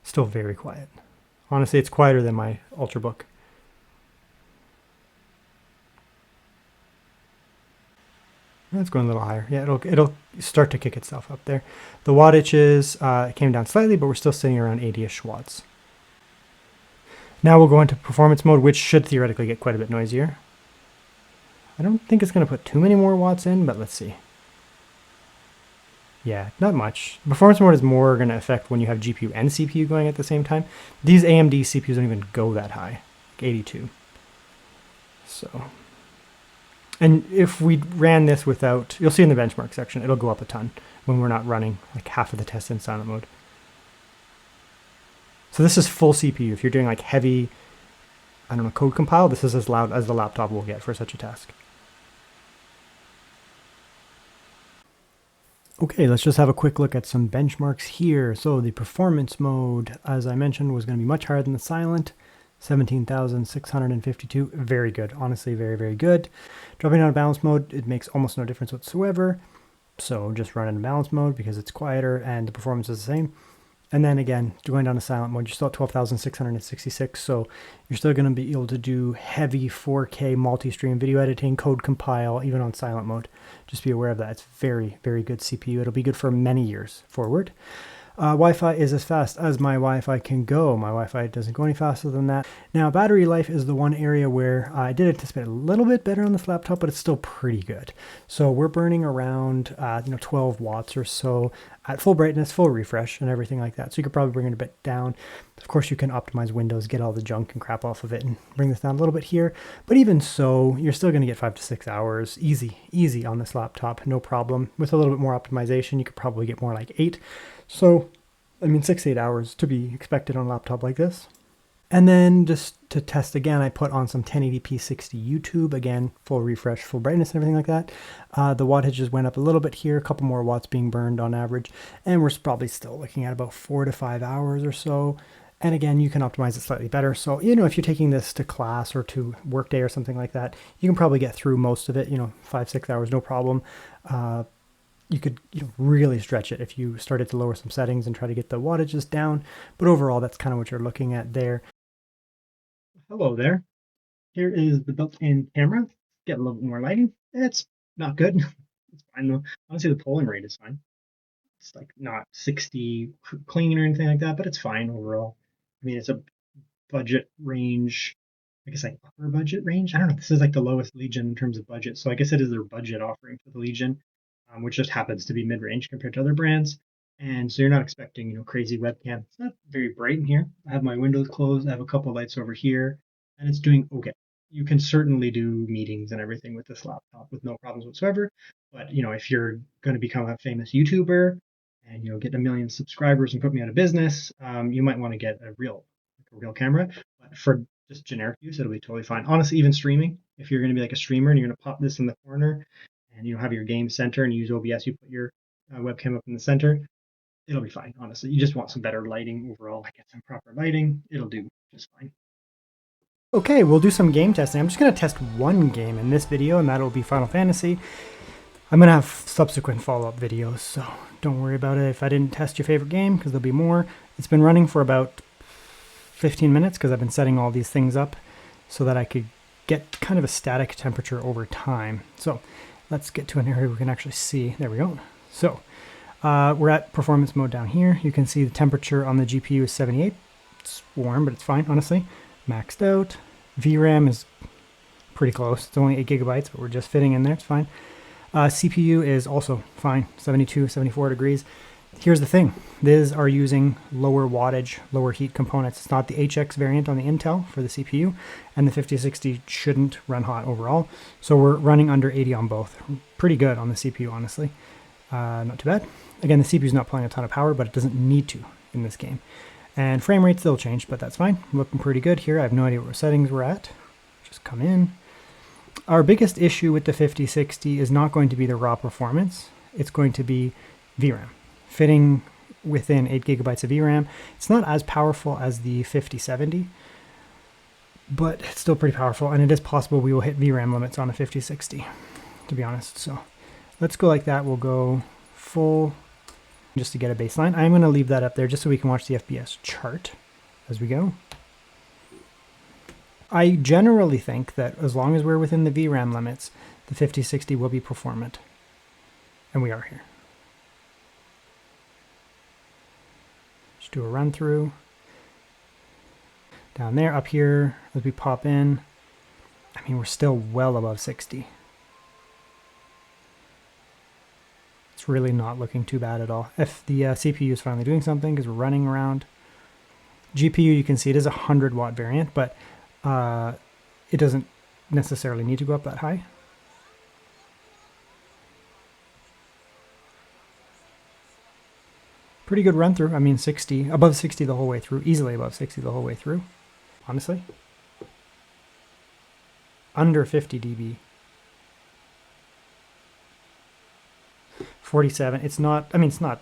Still very quiet. Honestly, it's quieter than my Ultrabook. It's going a little higher. Yeah, it'll start to kick itself up there. The wattages came down slightly, but we're still sitting around 80-ish watts. Now we'll go into performance mode, which should theoretically get quite a bit noisier. I don't think it's going to put too many more watts in, but let's see. Yeah, not much. Performance mode is more going to affect when you have GPU and CPU going at the same time. These AMD CPUs don't even go that high, like 82. So, and if we ran this without, you'll see in the benchmark section, it'll go up a ton when we're not running like half of the tests in silent mode. So this is full CPU. If you're doing like heavy, I don't know, code compile, this is as loud as the laptop will get for such a task. Okay, let's just have a quick look at some benchmarks here. So the performance mode, as I mentioned, was going to be much higher than the silent. 17,652, very good. Honestly, very, very good. Dropping down to balance mode, it makes almost no difference whatsoever. So just run in balance mode because it's quieter and the performance is the same. And then again, going down to silent mode, you're still at 12,666. So you're still going to be able to do heavy 4K multi-stream video editing, code compile, even on silent mode. Just be aware of that. It's very, very good CPU. It'll be good for many years forward. Wi-Fi is as fast as my Wi-Fi can go. My Wi-Fi doesn't go any faster than that. Now, battery life is the one area where I did anticipate a little bit better on this laptop, but it's still pretty good. So we're burning around 12 watts or so at full brightness, full refresh, and everything like that. So you could probably bring it a bit down. Of course, you can optimize Windows, get all the junk and crap off of it, and bring this down a little bit here. But even so, you're still going to get 5 to 6 hours, easy on this laptop, no problem. With a little bit more optimization, you could probably get more like 8. So, I mean, 6 to 8 hours to be expected on a laptop like this. And then just to test again, I put on some 1080p 60 YouTube, again, full refresh, full brightness and everything like that. The wattages went up a little bit here, a couple more watts being burned on average, and we're probably still looking at about 4 to 5 hours or so. And again, you can optimize it slightly better. So, if you're taking this to class or to workday or something like that, you can probably get through most of it, 5, 6 hours, no problem. You could really stretch it if you started to lower some settings and try to get the wattages down. But overall, that's kind of what you're looking at there. Hello there. Here is the built-in camera. Get a little bit more lighting. It's not good. It's fine though. Honestly, the polling rate is fine. It's like not 60 clean or anything like that, but it's fine overall. I mean, it's a budget range. I guess like upper budget range. I don't know. This is like the lowest Legion in terms of budget. So I guess it is their budget offering for the Legion. Which just happens to be mid-range compared to other brands. And so you're not expecting, crazy webcam. It's not very bright in here. I have my windows closed. I have a couple of lights over here, and it's doing okay. You can certainly do meetings and everything with this laptop with no problems whatsoever. But, if you're going to become a famous YouTuber and, get 1 million subscribers and put me out of business, you might want to get a real camera. But for just generic use, it'll be totally fine. Honestly, even streaming, if you're going to be like a streamer and you're going to pop this in the corner, and have your game center and use OBS, you put your webcam up in the center, it'll be fine, honestly. You just want some better lighting overall, like get some proper lighting, it'll do just fine. Okay, we'll do some game testing. I'm just going to test one game in this video, and that'll be Final Fantasy. I'm going to have subsequent follow-up videos, so don't worry about it if I didn't test your favorite game, because there'll be more. It's been running for about 15 minutes, because I've been setting all these things up so that I could get kind of a static temperature over time. So let's get to an area we can actually see. There we go. So we're at performance mode down here. You can see the temperature on the GPU is 78. It's warm, but it's fine, honestly. Maxed out. VRAM is pretty close. It's only 8 gigabytes, but we're just fitting in there. It's fine. CPU is also fine, 72, 74 degrees. Here's the thing. These are using lower wattage, lower heat components. It's not the HX variant on the Intel for the CPU, and the 5060 shouldn't run hot overall. So we're running under 80 on both. Pretty good on the CPU, honestly. Not too bad. Again, the CPU is not pulling a ton of power, but it doesn't need to in this game. And frame rate still changed, but that's fine. Looking pretty good here. I have no idea what settings we're at. Just come in. Our biggest issue with the 5060 is not going to be the raw performance. It's going to be VRAM. Fitting within 8 gigabytes of VRAM. It's not as powerful as the 5070, but it's still pretty powerful, and it is possible we will hit VRAM limits on the 5060, to be honest. So let's go like that. We'll go full just to get a baseline. I'm going to leave that up there just so we can watch the FPS chart as we go. I generally think that as long as we're within the VRAM limits, the 5060 will be performant. And we are here. Just do a run through. Down there, up here, as we pop in, I mean, we're still well above 60. It's really not looking too bad at all. If the CPU is finally doing something, because we're running around. GPU, you can see it is a 100 watt variant, but it doesn't necessarily need to go up that high. Pretty good run through. I mean, 60, above 60 the whole way through, easily above 60 the whole way through, honestly. Under 50 dB. 47. It's not, I mean, it's not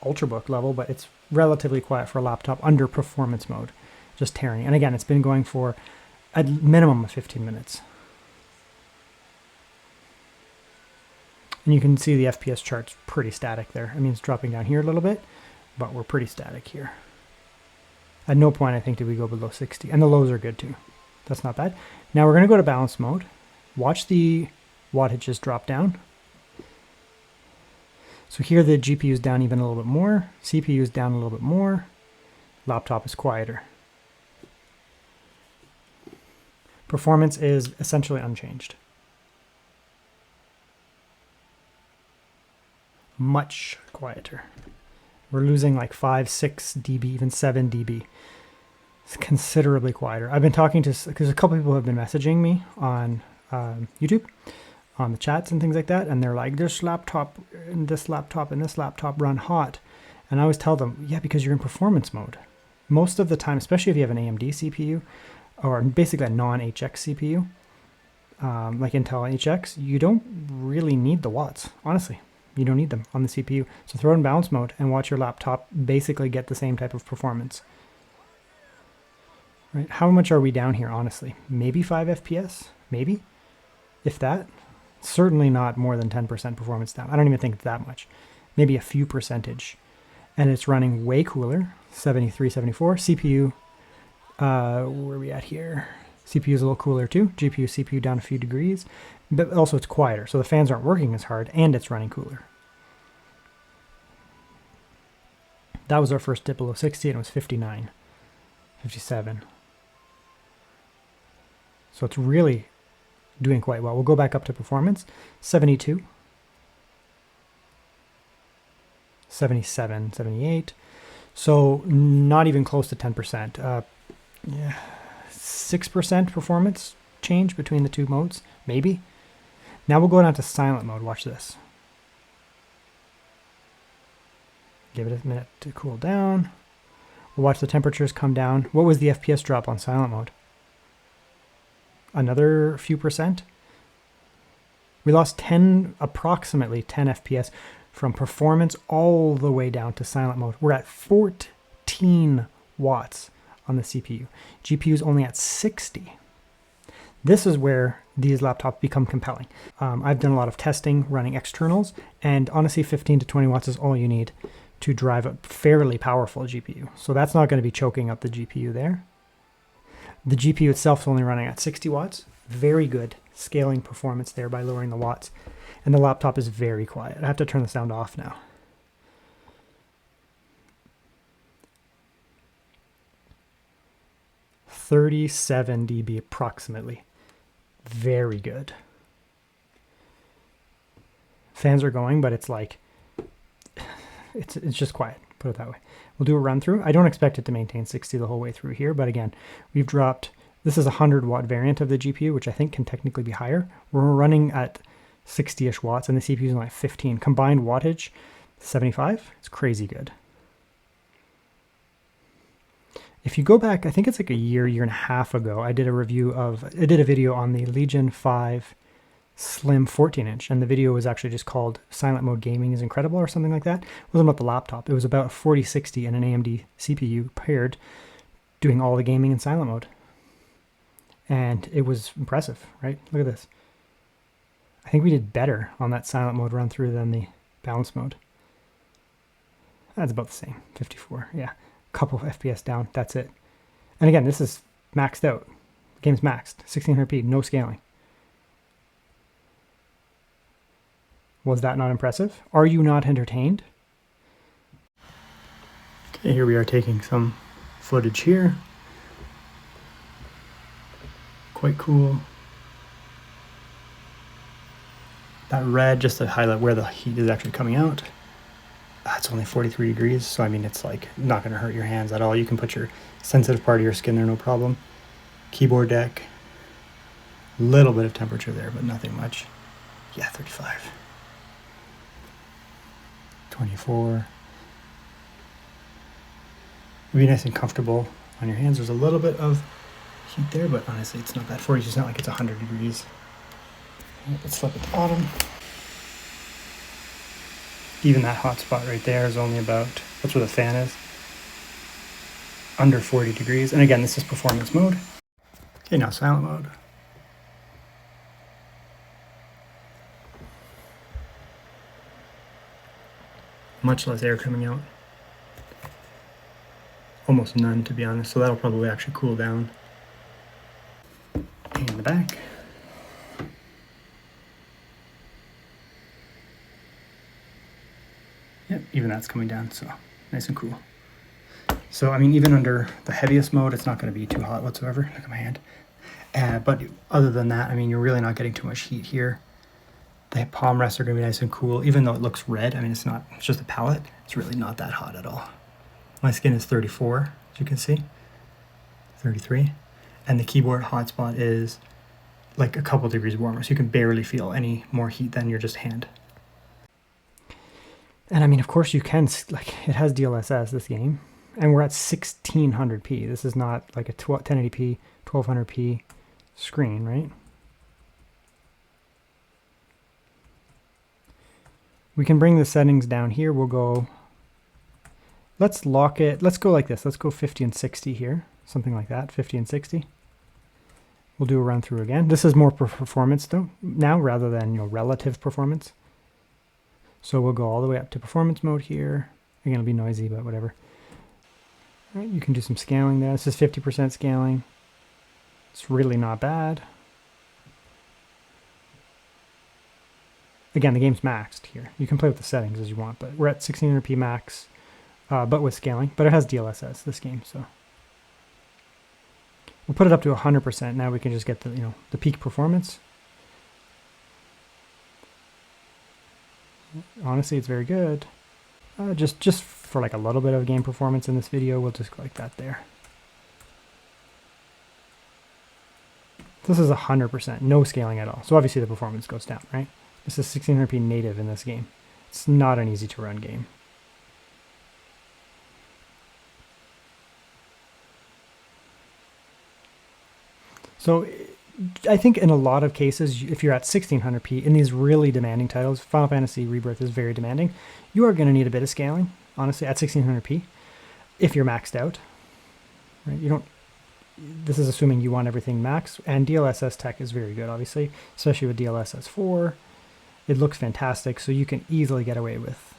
ultrabook level, but it's relatively quiet for a laptop under performance mode, just tearing. And again, it's been going for a minimum of 15 minutes. And you can see the FPS chart's pretty static there. I mean, it's dropping down here a little bit, but we're pretty static here. At no point, I think, did we go below 60. And the lows are good too. That's not bad. Now we're going to go to balance mode. Watch the wattages drop down. So here the GPU is down even a little bit more. CPU is down a little bit more. Laptop is quieter. Performance is essentially unchanged. Much quieter. We're losing like 5, 6 dB, even 7 dB. It's considerably quieter. I've been talking to, because a couple people have been messaging me on YouTube, on the chats and things like that, and they're like, this laptop and this laptop and this laptop run hot. And I always tell them, yeah, because you're in performance mode. Most of the time, especially if you have an AMD CPU, or basically a non-HX CPU, like Intel HX, you don't really need the watts, honestly. You don't need them on the CPU. So throw it in balance mode and watch your laptop basically get the same type of performance. Right? How much are we down here, honestly? Maybe 5 FPS? Maybe? If that? Certainly not more than 10% performance down. I don't even think it's that much. Maybe a few percentage. And it's running way cooler, 73, 74. CPU, where are we at here? CPU is a little cooler too. GPU, CPU down a few degrees. But also it's quieter, so the fans aren't working as hard, and it's running cooler. That was our first dip below 60, and it was 59, 57. So it's really doing quite well. We'll go back up to performance. 72. 77, 78. So not even close to 10%. Yeah, 6% performance change between the two modes, maybe. Now we'll go down to silent mode. Watch this. Give it a minute to cool down. We'll watch the temperatures come down. What was the FPS drop on silent mode? Another few percent. We lost approximately 10 FPS from performance all the way down to silent mode. We're at 14 watts on the CPU. GPU is only at 60. This is where these laptops become compelling. I've done a lot of testing running externals, and honestly 15 to 20 watts is all you need to drive a fairly powerful GPU. So that's not going to be choking up the GPU there. The GPU itself is only running at 60 watts. Very good scaling performance there by lowering the watts. And the laptop is very quiet. I have to turn the sound off now. $37 dB approximately. Very good. Fans are going, but it's like, it's just quiet, put it that way. We'll do a run through. I don't expect it to maintain 60 the whole way through here, but again, we've dropped, this is a 100-watt variant of the GPU, which I think can technically be higher. We're running at 60-ish watts, and the CPU is like 15. Combined wattage, 75. It's crazy good. If you go back, I think it's like a year and a half ago, I did a video on the Legion 5 Slim 14-inch, and the video was actually just called Silent Mode Gaming is Incredible or something like that. It wasn't about the laptop. It was about a 4060 and an AMD CPU paired doing all the gaming in silent mode. And it was impressive, right? Look at this. I think we did better on that silent mode run through than the balance mode. That's about the same, 54, yeah. Couple of FPS down, that's it. And again, this is maxed out. The game's maxed, 1600p, no scaling. Was that not impressive? Are you not entertained? Okay, here we are taking some footage here. Quite cool. That red, just to highlight where the heat is actually coming out. It's only 43 degrees, so I mean, it's like not going to hurt your hands at all. You can put your sensitive part of your skin there, no problem. Keyboard deck. Little bit of temperature there, but nothing much. Yeah, 35. 24. It'll be nice and comfortable on your hands. There's a little bit of heat there, but honestly, it's not bad for you. It's not like it's 100 degrees. Let's flip at the bottom. Even that hot spot right there is only about, that's where the fan is, under 40 degrees. And again, this is performance mode. Okay, now silent mode. Much less air coming out. Almost none, to be honest, so that'll probably actually cool down. And the back. Yep, even that's coming down, so nice and cool. So, I mean, even under the heaviest mode, it's not going to be too hot whatsoever. Look at my hand. But other than that, I mean, you're really not getting too much heat here. The palm rests are going to be nice and cool, even though it looks red. I mean, it's not, it's just a palette. It's really not that hot at all. My skin is 34, as you can see. 33. And the keyboard hotspot is like a couple degrees warmer, so you can barely feel any more heat than your just hand. And I mean, of course you can, like, it has DLSS, this game, and we're at 1600p. This is not like a 1080p, 1200p screen, right? We can bring the settings down here. We'll go, let's lock it, let's go like this. Let's go 50 and 60 here, something like that, 50 and 60. We'll do a run through again. This is more performance though, now rather than, you know, relative performance. So we'll go all the way up to performance mode here. Again, it'll be noisy, but whatever. All right, you can do some scaling there. This is 50% scaling. It's really not bad. Again, the game's maxed here. You can play with the settings as you want, but we're at 1600p max, but with scaling. But it has DLSS, this game, so. We'll put it up to 100%. Now we can just get the, you know, the peak performance. Honestly, it's very good. Just for like a little bit of game performance in this video, we'll just go like that there. This is 100%, no scaling at all. So obviously the performance goes down, right? This is 1600p native in this game. It's not an easy to run game. So I think in a lot of cases, if you're at 1600p in these really demanding titles, Final Fantasy Rebirth is very demanding, you are going to need a bit of scaling, honestly, at 1600p if you're maxed out. Right? You don't. This is assuming you want everything max, and DLSS tech is very good, obviously, especially with DLSS 4. It looks fantastic, so you can easily get away with,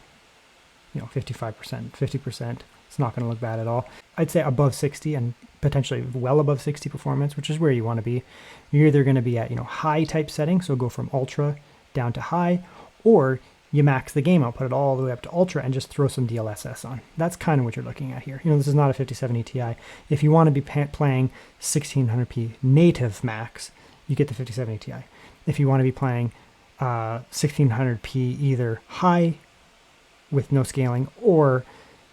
you know, 55%, 50%. It's not going to look bad at all. I'd say above 60 and potentially well above 60 performance, which is where you want to be. You're either going to be at, high type settings, so go from ultra down to high, or you max the game out, put it all the way up to ultra and just throw some DLSS on. That's kind of what you're looking at here. This is not a 5070 Ti. If you want to be playing 1600p native max, you get the 5070 Ti. If you want to be playing 1600p either high with no scaling or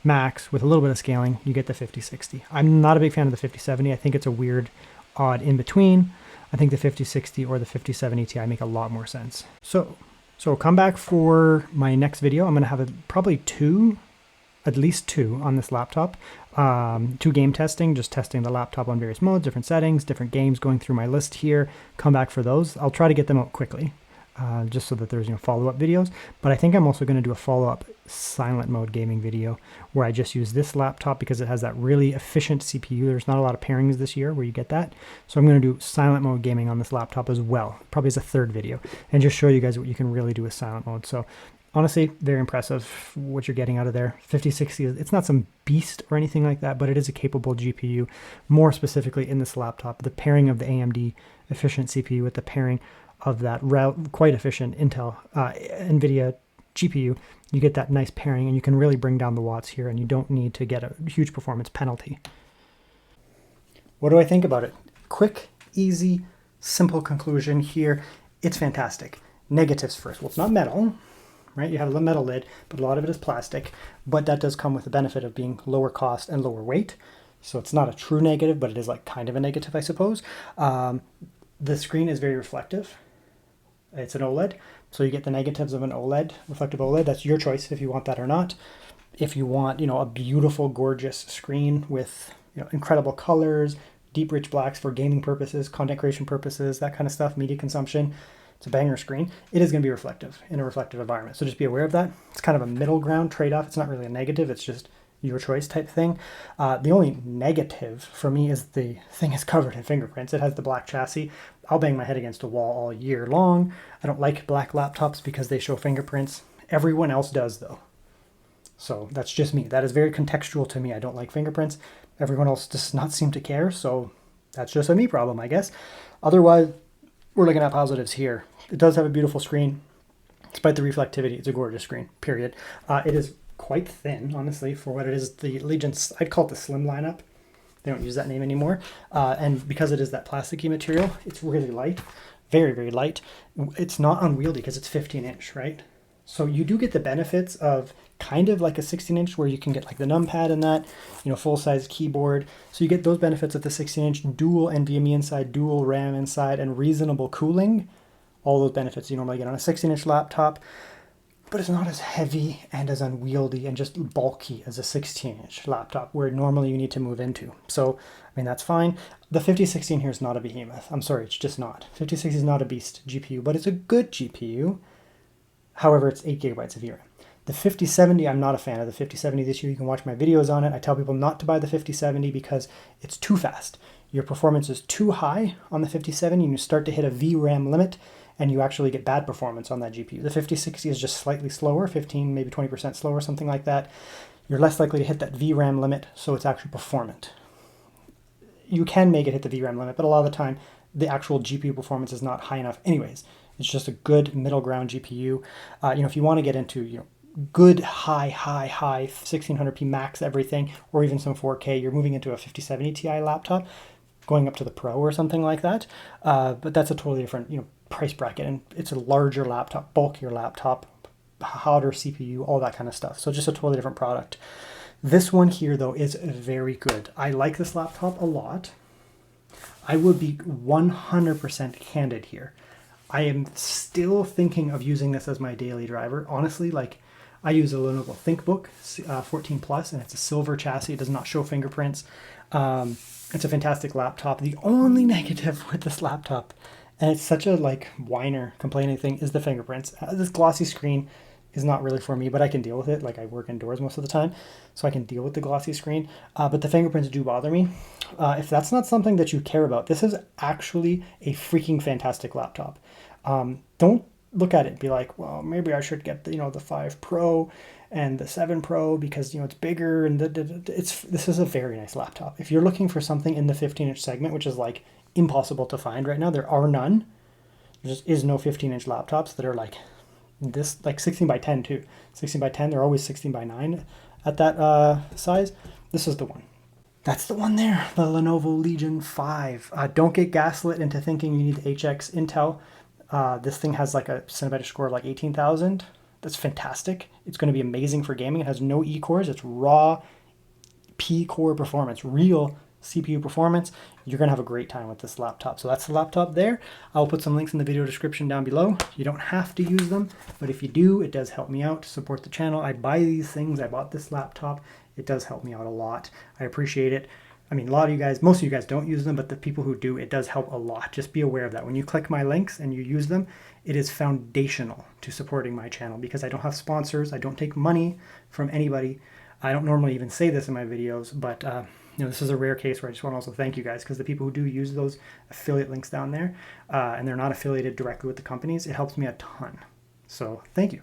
max with a little bit of scaling, you get the 5060. I'm not a big fan of the 5070. I think it's a weird, odd in between. I think the 5060 or the 5070 Ti make a lot more sense. So come back for my next video. I'm going to have probably at least two on this laptop. Two game testing, just testing the laptop on various modes, different settings, different games, going through my list here. Come back for those. I'll try to get them out quickly, just so that there's follow-up videos. But I think I'm also going to do a follow-up silent mode gaming video where I just use this laptop because it has that really efficient CPU. There's not a lot of pairings this year where you get that. So I'm going to do silent mode gaming on this laptop as well, probably as a third video, and just show you guys what you can really do with silent mode. So honestly, very impressive what you're getting out of there. 5060, it's not some beast or anything like that, but it is a capable GPU. More specifically in this laptop, the pairing of the AMD efficient CPU with the pairing of that quite efficient Intel NVIDIA GPU, you get that nice pairing and you can really bring down the watts here and you don't need to get a huge performance penalty. What do I think about it? Quick, easy, simple conclusion here. It's fantastic. Negatives first. Well, it's not metal, right? You have a metal lid, but a lot of it is plastic, but that does come with the benefit of being lower cost and lower weight. So it's not a true negative, but it is like kind of a negative, I suppose. The screen is very reflective. It's an OLED, so you get the negatives of an OLED, reflective OLED. That's your choice if you want that or not. If you want, a beautiful, gorgeous screen with, incredible colors, deep, rich blacks for gaming purposes, content creation purposes, that kind of stuff, media consumption, it's a banger screen. It is going to be reflective in a reflective environment. So just be aware of that. It's kind of a middle ground trade-off. It's not really a negative. It's just your choice type thing. The only negative for me is the thing is covered in fingerprints. It has the black chassis. I'll bang my head against a wall all year long. I don't like black laptops because they show fingerprints. Everyone else does though. So that's just me. That is very contextual to me. I don't like fingerprints. Everyone else does not seem to care. So that's just a me problem, I guess. Otherwise, we're looking at positives here. It does have a beautiful screen. Despite the reflectivity, it's a gorgeous screen, period. It is quite thin, honestly, for what it is. The Legion's, I'd call it the slim lineup. They don't use that name anymore. And because it is that plasticky material, it's really light, very, very light. It's not unwieldy because it's 15-inch, right? So you do get the benefits of kind of like a 16-inch where you can get like the numpad and that, full-size keyboard. So you get those benefits of the 16-inch, dual NVMe inside, dual RAM inside, and reasonable cooling. All those benefits you normally get on a 16-inch laptop. But it's not as heavy and as unwieldy and just bulky as a 16-inch laptop where normally you need to move into. So, that's fine. The 5060 here is not a behemoth. I'm sorry, it's just not. 5060 is not a beast GPU, but it's a good GPU. However, it's 8 gigabytes of VRAM. The 5070, I'm not a fan of the 5070 this year. You can watch my videos on it. I tell people not to buy the 5070 because it's too fast. Your performance is too high on the 5070 and you start to hit a VRAM limit and you actually get bad performance on that GPU. The 5060 is just slightly slower, 15, maybe 20% slower, something like that. You're less likely to hit that VRAM limit, so it's actually performant. You can make it hit the VRAM limit, but a lot of the time, the actual GPU performance is not high enough anyways. It's just a good middle ground GPU. If you want to get into, good high 1600p max everything, or even some 4K, you're moving into a 5070 Ti laptop, going up to the Pro or something like that. But that's a totally different, price bracket, and it's a larger laptop, bulkier laptop, hotter CPU, all that kind of stuff. So just a totally different product. This one here though is very good. I like this laptop a lot. I would be 100% candid here. I am still thinking of using this as my daily driver. Honestly, I use a Lenovo ThinkBook 14 Plus, and it's a silver chassis. It does not show fingerprints. It's a fantastic laptop. The only negative with this laptop, and it's such a whiner complaining thing, is the fingerprints. This glossy screen is not really for me, but I can deal with it. I work indoors most of the time, so I can deal with the glossy screen. But the fingerprints do bother me. If that's not something that you care about, this is actually a freaking fantastic laptop. Don't look at it and be like, well, maybe I should get the, the 5 Pro and the 7 Pro because, it's bigger and this is a very nice laptop. If you're looking for something in the 15-inch segment, which is like impossible to find right now, there are none. There just is no 15-inch laptops that are like this, like 16 by 10 too. 16 by 10, they're always 16 by 9 at that size. This is the one. That's the one there, the Lenovo Legion 5. Don't get gaslit into thinking you need HX Intel. This thing has like a cinematic score of like 18,000. That's fantastic. It's going to be amazing for gaming. It has no E-cores. It's raw P-core performance, real CPU performance. You're going to have a great time with this laptop. So that's the laptop there. I'll put some links in the video description down below. You don't have to use them, but if you do, it does help me out to support the channel. I buy these things. I bought this laptop. It does help me out a lot. I appreciate it. I mean, a lot of you guys, most of you guys don't use them, but the people who do, it does help a lot. Just be aware of that. When you click my links and you use them, it is foundational to supporting my channel because I don't have sponsors. I don't take money from anybody. I don't normally even say this in my videos, but this is a rare case where I just want to also thank you guys because the people who do use those affiliate links down there and they're not affiliated directly with the companies, it helps me a ton. So thank you.